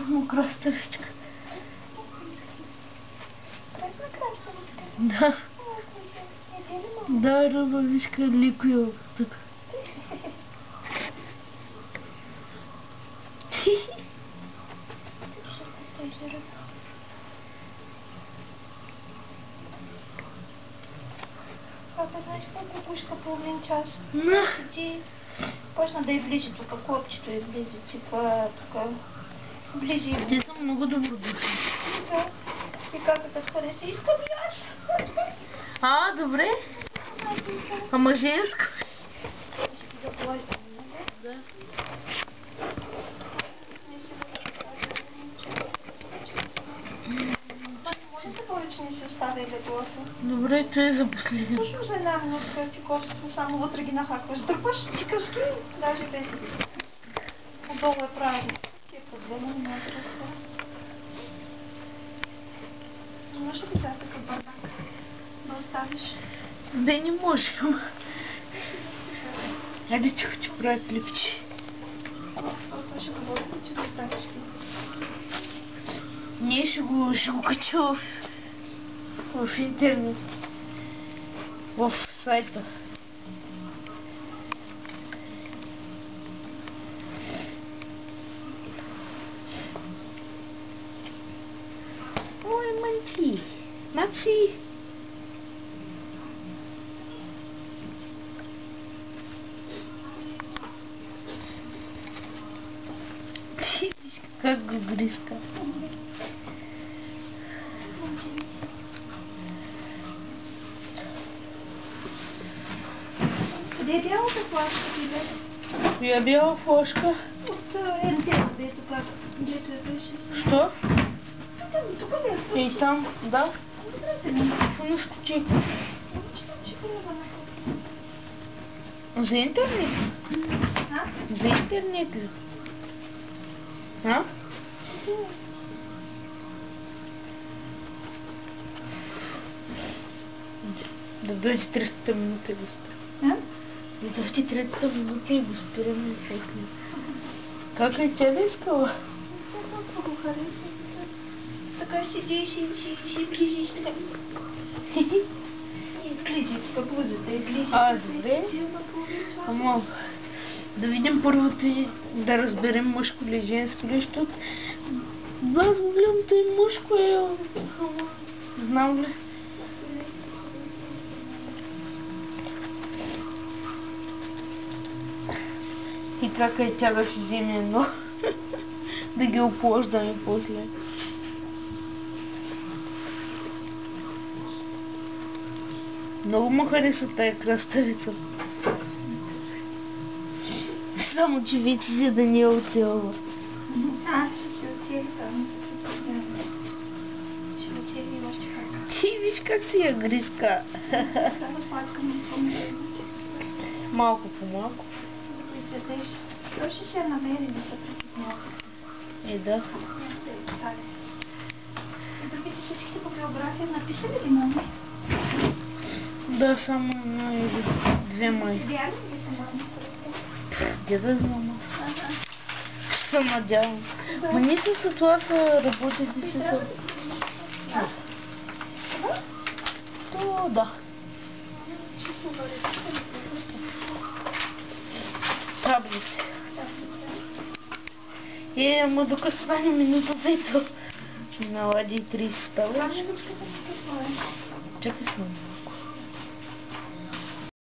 му краставичка. Красна краставичка? Да. Да, ръба, виж леко е тук. Папа, знаеш какво кукушка половин час? Да. Седи, почна да й ближи тук, копчето й ближи, ципа тук, ближи. Те са много добродушни. Да. И как като хареса, искам и аз. А, добре. Ама женско. Ще ти заплащам, нали? Да. Може да повече не си оставя леглото? Добре, той е за последен. Точно за една минутка ти копствам, само вътре ги нахакваш. Дърпаш, чикаш ги, даже без да ги. Отдолу е празно. Ти е проблема, не може да разбера. Можеш ли сега такъв бардак да оставиш? Бе, не можем. Хайде, че ще правя клипче. Това ще говори, че го правиш клипче. Не, ще го кача в интернет. В сайта. Ой, Манти. Макси. Виж как го гриска. Къде е бялата флашка ти, бе? Коя бяла флашка? От РТ, дето я беше все. Що? Тук ли е флашка? Ей, там, да. Шумно скучи. За интернет? А? За интернет ли? А? Да дойде 300 минути и го спирам. А? Да дойде 300 минути и го спирам и после. Как е тя да искала? Тя го хареса. Така седи и си ближиш така. И ближи по блузата и ближи. А, добре. Ама, да видим първото и да разберем мъжко ли, женско ли, защото аз гледам, тъй мъжко е, ама знам ли. И как е тя да си вземе едно, да ги оплождаме после. Много му хареса тая краставица. Само че вече се да не е оцелва. Ще се отиели там. Ще отиели и още как. Ти виж как си я гриска. Само сладка му Малко по малко. прицедеш. Той ще се намери да се притеснява. Да. И другите всичките по биография написали ли мами? Да, само една или две май. Видяли ли са мами според теб? Где да знам? Ага. Ще се надявам. Да. Ма ние с това са работили Ти с... трябва да ти видиш. Да? Това? То да. Чисто горе, писали по Таблици. таблица. Ама докато стане минутата и то налади 30 става. Памятничката какво е? Чакай само.